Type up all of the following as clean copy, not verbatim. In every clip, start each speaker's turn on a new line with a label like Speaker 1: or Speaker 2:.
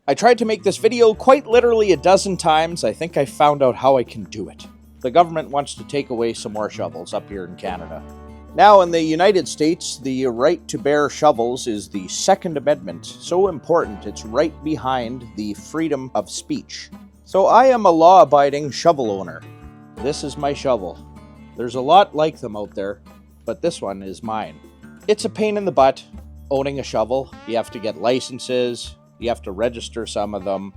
Speaker 1: I tried to make this video quite literally a dozen times. I think I found out how I can do it. The government wants to take away some more shovels up here in Canada. Now, in the United States, the right to bear shovels is the Second Amendment. So important, it's right behind the freedom of speech. So I am a law-abiding shovel owner. This is my shovel. There's a lot like them out there, but this one is mine. It's a pain in the butt owning a shovel. You have to get licenses, you have to register some of them.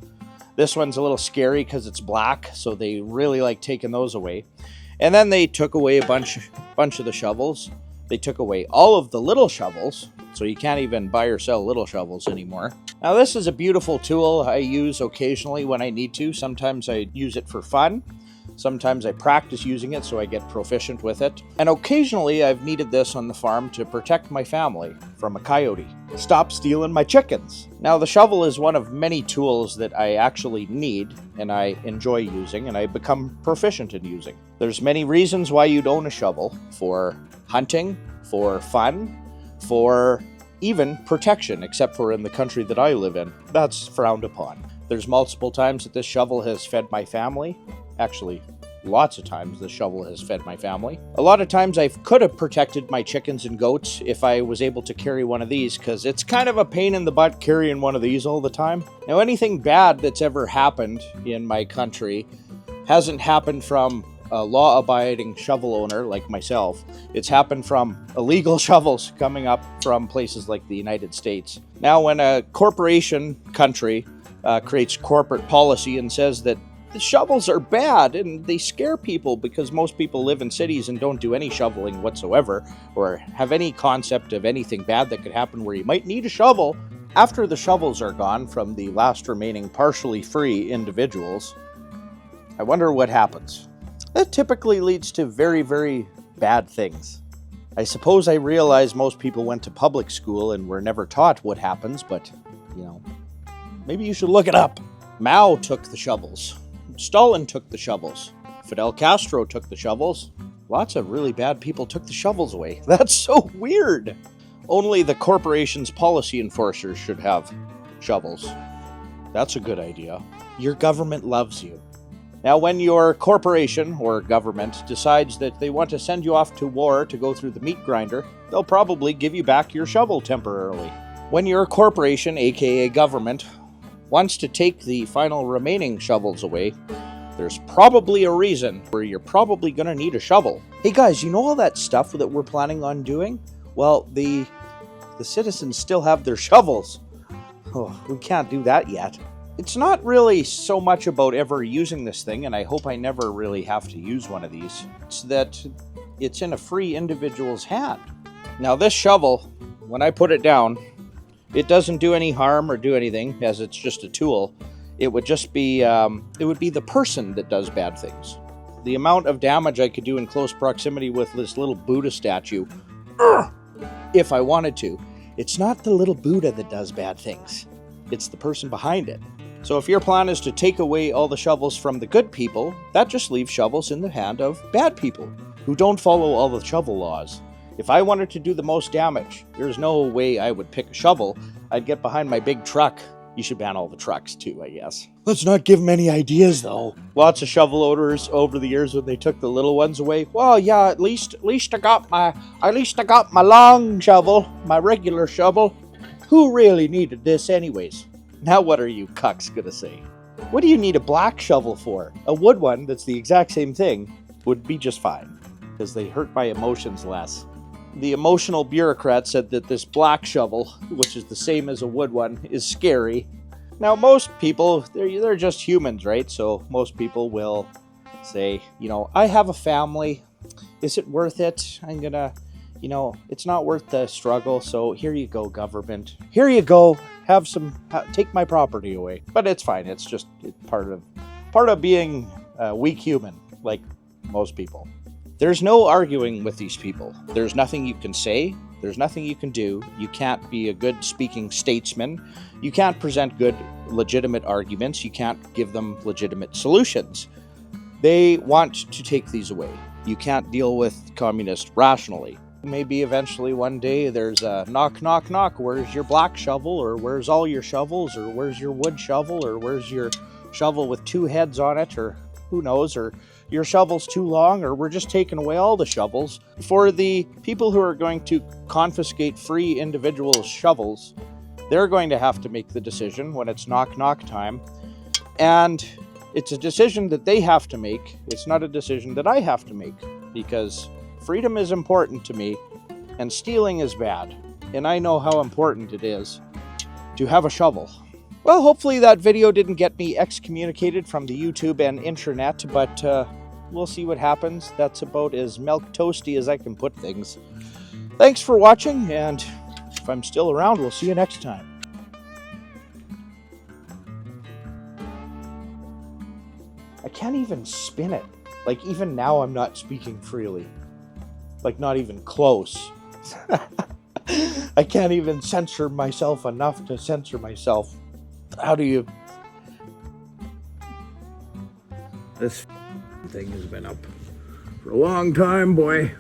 Speaker 1: This one's a little scary because it's black, so they really like taking those away. And then they took away a bunch of the shovels. They took away all of the little shovels, so you can't even buy or sell little shovels anymore. Now this is a beautiful tool I use occasionally when I need to. Sometimes I use it for fun. Sometimes I practice using it so I get proficient with it. And occasionally I've needed this on the farm to protect my family from a coyote. Stop stealing my chickens. Now the shovel is one of many tools that I actually need and I enjoy using and I become proficient in using. There's many reasons why you'd own a shovel: for hunting, for fun, for even protection, except for in the country that I live in. That's frowned upon. There's multiple times that this shovel has fed my family. Actually, lots of times the shovel has fed my family. A lot of times I could have protected my chickens and goats if I was able to carry one of these, because it's kind of a pain in the butt carrying one of these all the time. Now, anything bad that's ever happened in my country hasn't happened from a law-abiding shovel owner like myself. It's happened from illegal shovels coming up from places like the United States. Now, when a corporation country creates corporate policy and says that the shovels are bad and they scare people because most people live in cities and don't do any shoveling whatsoever or have any concept of anything bad that could happen where you might need a shovel. After the shovels are gone from the last remaining partially free individuals, I wonder what happens. That typically leads to very, very bad things. I suppose I realize most people went to public school and were never taught what happens, but, maybe you should look it up. Mao took the shovels. Stalin took the shovels. Fidel Castro took the shovels. Lots of really bad people took the shovels away. That's so weird. Only the corporation's policy enforcers should have shovels. That's a good idea. Your government loves you. Now, when your corporation or government decides that they want to send you off to war to go through the meat grinder, they'll probably give you back your shovel temporarily. When your corporation, aka government, wants to take the final remaining shovels away, there's probably a reason where you're probably going to need a shovel. Hey guys, you know all that stuff that we're planning on doing? Well, the citizens still have their shovels. Oh, we can't do that yet. It's not really so much about ever using this thing, and I hope I never really have to use one of these. It's that it's in a free individual's hand. Now this shovel, when I put it down, it doesn't do any harm or do anything, as it's just a tool. It would just be, it would be the person that does bad things. The amount of damage I could do in close proximity with this little Buddha statue, if I wanted to. It's not the little Buddha that does bad things. It's the person behind it. So if your plan is to take away all the shovels from the good people, that just leaves shovels in the hand of bad people who don't follow all the shovel laws. If I wanted to do the most damage, there's no way I would pick a shovel. I'd get behind my big truck. You should ban all the trucks too, I guess. Let's not give them any ideas though. Lots of shovel owners over the years when they took the little ones away. Well, yeah, at least I got my long shovel, my regular shovel. Who really needed this anyways? Now what are you cucks gonna say? What do you need a black shovel for? A wood one that's the exact same thing would be just fine, because they hurt my emotions less. The emotional bureaucrat said that this black shovel, which is the same as a wood one, is scary. Now most people, they're just humans, right? So most people will say, I have a family. Is it worth it? I'm gonna, it's not worth the struggle. So here you go, government. Here you go. Take my property away. But it's fine. It's just part of being a weak human, like most people. There's no arguing with these people. There's nothing you can say. There's nothing you can do. You can't be a good speaking statesman. You can't present good, legitimate arguments. You can't give them legitimate solutions. They want to take these away. You can't deal with communists rationally. Maybe eventually one day there's a knock, knock, knock. Where's your black shovel? Or where's all your shovels? Or where's your wood shovel? Or where's your shovel with 2 heads on it? Or who knows? Or your shovel's too long? Or we're just taking away all the shovels. For the people who are going to confiscate free individual shovels, they're going to have to make the decision when it's knock, knock time. And it's a decision that they have to make. It's not a decision that I have to make, because freedom is important to me, and stealing is bad. And I know how important it is to have a shovel. Well, hopefully that video didn't get me excommunicated from the YouTube and internet, but we'll see what happens. That's about as milquetoasty as I can put things. Thanks for watching, and if I'm still around, we'll see you next time. I can't even spin it. Like, even now I'm not speaking freely. Like, not even close. I can't even censor myself enough to censor myself. How do you... This thing has been up for a long time, boy.